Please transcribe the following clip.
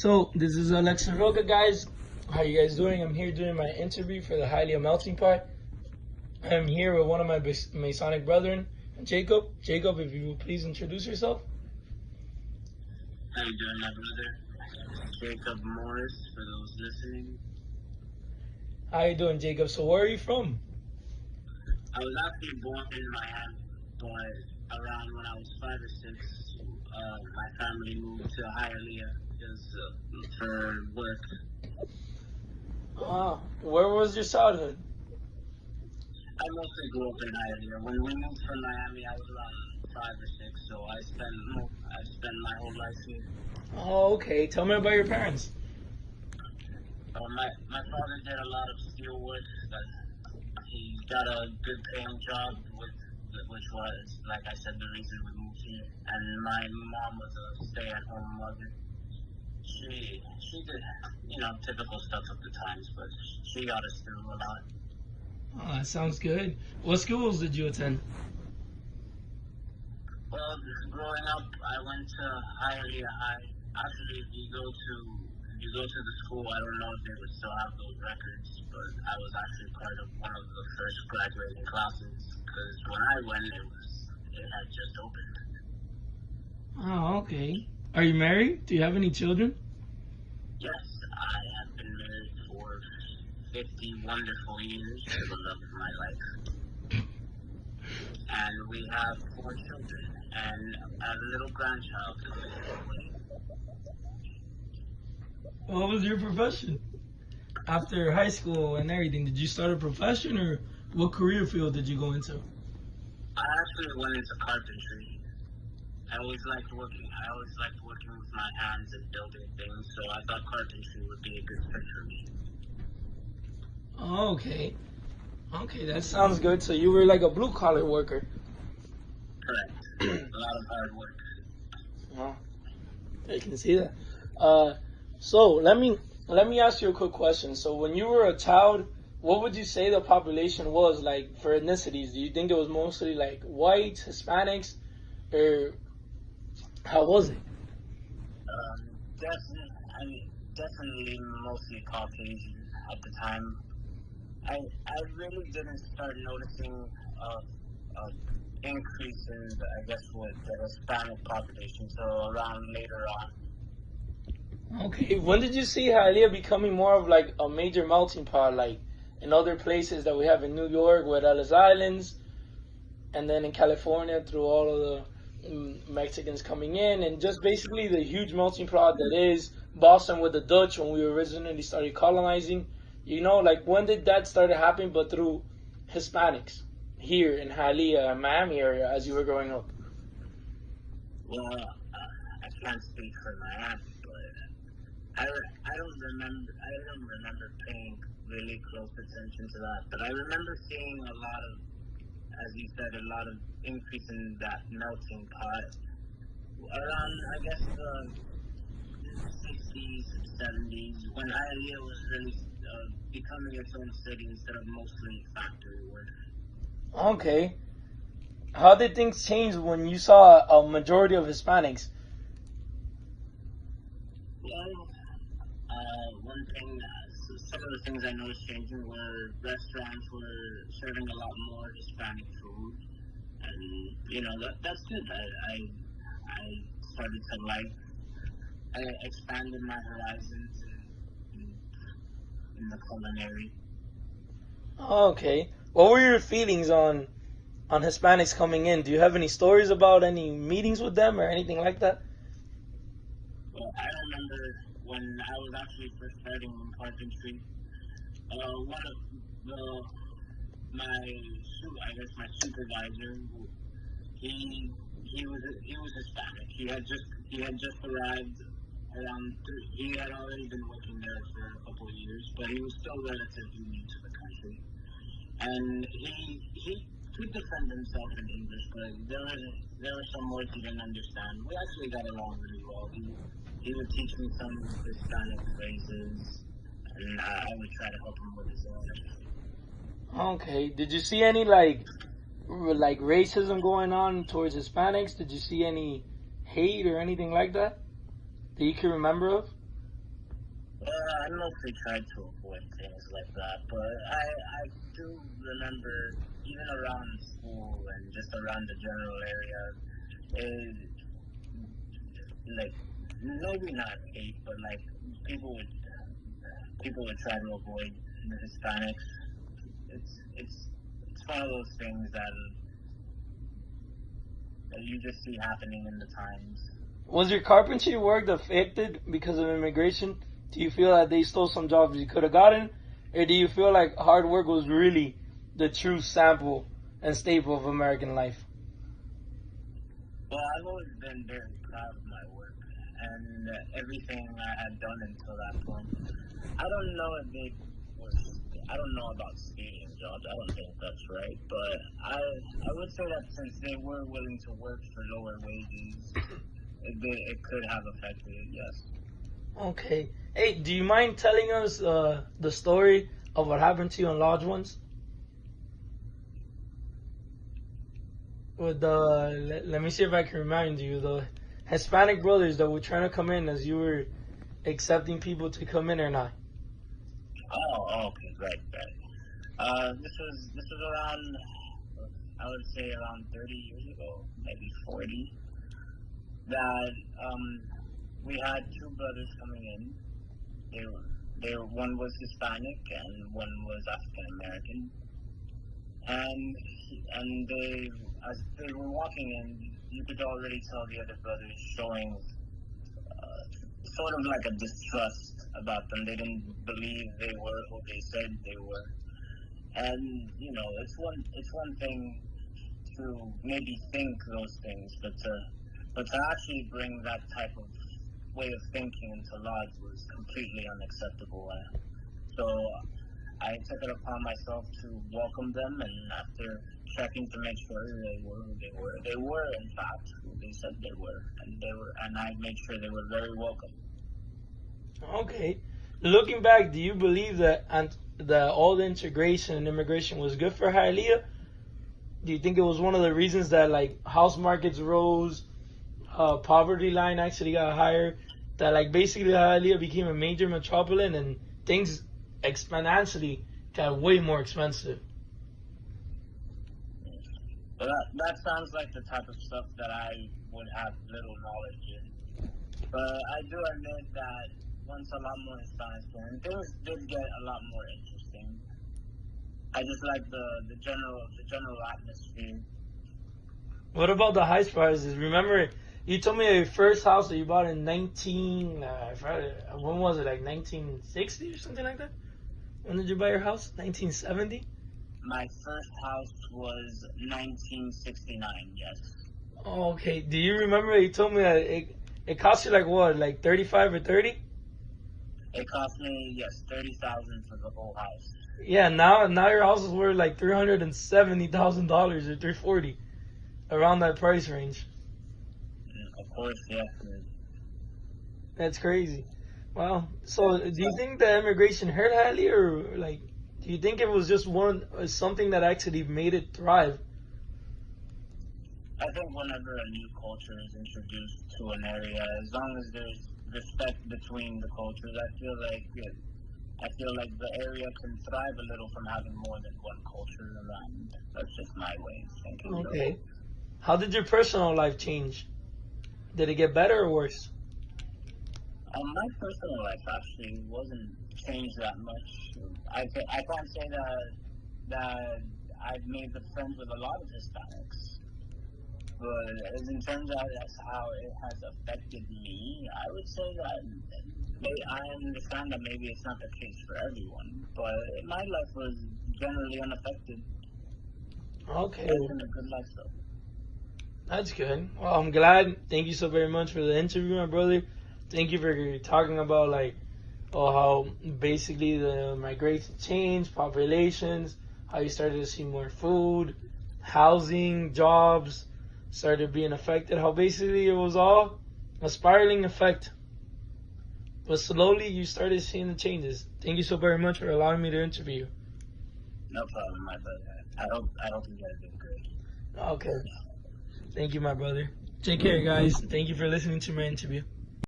So this is Alexa Roca, guys. How you guys doing? I'm here doing my interview for the Hialeah Melting Pot. I'm here with one of my Masonic brethren, Jacob. Jacob, if you will please introduce yourself. How you doing, my brother? Jacob Morris, for those listening. How you doing, Jacob? So where are you from? I was actually born in Miami, but around when I was 5 or 6, my family moved to Hialeah for work. Where was your childhood? I mostly grew up in Hialeah. When we moved from Miami, I was around 5 or 6, so I spent my whole life here. Oh, okay. Tell me about your parents. My father did a lot of steel work. He got a good paying job, which was, like I said, the reason we moved here. And my mom was a stay-at-home mother. She did, typical stuff of the times, but she got us through a lot. Oh, that sounds good. What schools did you attend? Well, growing up, I went to Hialeah High. Actually, if you go to the school, I don't know if they would still have those records, but I was actually part of one of the first graduating classes, because when I went, it had just opened. Oh, okay. Are you married? Do you have any children? Yes, I have been married for 50 wonderful years to the love of my life. And we have 4 children and a little grandchild. What was your profession? After high school and everything, did you start a profession, or what career field did you go into? I actually went into carpentry. I always liked working with my hands and building things, so I thought carpentry would be a good fit for me. Oh, okay. Okay, that sounds good. So you were like a blue-collar worker. Correct. A lot of hard work. Oh, I can see that. So let me ask you a quick question. So when you were a child, what would you say the population was like for ethnicities? Do you think it was mostly like whites, Hispanics, or how was it? Definitely mostly Caucasian at the time. I really didn't start noticing increase in the Hispanic population until around later on. Okay, when did you see Hialeah becoming more of like a major melting pot, like in other places that we have in New York with Ellis Islands, and then in California through all of the Mexicans coming in, and just basically the huge melting pot that is Boston with the Dutch when we originally started colonizing? Like when did that start happening, but through Hispanics here in Hialeah and Miami area as you were growing up? Well, I can't speak for Miami, but I don't remember paying really close attention to that. But I remember seeing a lot of, as you said, a lot of increase in that melting pot around, I guess, the 60s, 70s, when Hialeah was really becoming its own city instead of mostly factory work. Okay. How did things change when you saw a majority of Hispanics? Well, some of the things I noticed changing were restaurants were serving a lot more Hispanic food, and that's good. I started to I expanded my horizons in the culinary. Okay. What were your feelings on Hispanics coming in? Do you have any stories about any meetings with them or anything like that? Well, I remember when I was actually first starting in carpentry. One of my supervisor, he was Hispanic. He had just arrived around. He had already been working there for a couple of years, but he was still relatively new to the country. And he could defend himself in English, but there were some words he didn't understand. We actually got along really well. He would teach me some Hispanic phrases, and I would try to help him with his own. Okay. Did you see any like racism going on towards Hispanics? Did you see any hate or anything like that you can remember of? I mostly tried to avoid things like that, but I do remember even around school and just around the general area, it, like maybe not hate, but like people would people would try to avoid the Hispanics. It's one of those things that you just see happening in the times. Was your carpentry work affected because of immigration? Do you feel that they stole some jobs you could have gotten? Or do you feel like hard work was really the true sample and staple of American life? Well, I've always been very proud of my work and everything I had done until that point. I don't know if they were. I don't know about stealing jobs. I don't think that's right. But I would say that since they were willing to work for lower wages, it could have affected it. Yes. Okay. Hey, do you mind telling us the story of what happened to you on Lodge once? With the let me see if I can remind you, the Hispanic brothers that were trying to come in as you were accepting people to come in or not. Oh, okay, right. This was around, I would say around 30 years ago, maybe 40. That we had two brothers coming in. One was Hispanic and one was African American, and as they were walking in, you could already tell the other brothers showing sort of like a distrust about them. They didn't believe they were who they said they were, and it's one thing to maybe think those things, but to actually bring that type of way of thinking into Lodge was completely unacceptable. So I took it upon myself to welcome them, and after checking to make sure they were who they were in fact who they said they were, and I made sure they were very welcome. Okay. Looking back, do you believe that all the integration and immigration was good for Hialeah? Do you think it was one of the reasons that like house markets rose, poverty line actually got higher, that like basically Hialeah became a major metropolitan and things exponentially got way more expensive? But that sounds like the type of stuff that I would have little knowledge in. But I do admit that once a lot more Hispanics came in, things did get a lot more interesting. I just like the general atmosphere. What about the house prices? Remember, you told me your first house that you bought in 19. When was it? Like 1960 or something like that. When did you buy your house? 1970. My first house was 1969. Yes. Oh, okay. Do you remember you told me that it cost you like what, like 35 or 30? It cost me 30,000 for the whole house. Yeah. Now your house is worth like $370,000 or 340, around that price range. Of course, yeah. That's crazy. Well, so do you think that immigration hurt Hialeah, or like, do you think it was just something that actually made it thrive? I think whenever a new culture is introduced to an area, as long as there's respect between the cultures, I feel like the area can thrive a little from having more than one culture around. That's just my way of thinking. Okay. How did your personal life change? Did it get better or worse? My personal life actually wasn't changed that much. I can't say that I've made the friends with a lot of Hispanics, but as in terms of that's how it has affected me, I would say that I understand that maybe it's not the case for everyone, but my life was generally unaffected. Okay. It's been a good life though. That's good. Well, I'm glad. Thank you so very much for the interview, my brother. Thank you for talking about like, how basically the migration changed, populations, how you started to see more food, housing, jobs started being affected, how basically it was all a spiraling effect. But slowly you started seeing the changes. Thank you so very much for allowing me to interview you. No problem, my brother. I hope you guys did great. Okay. Thank you, my brother. Take care, guys. Thank you for listening to my interview.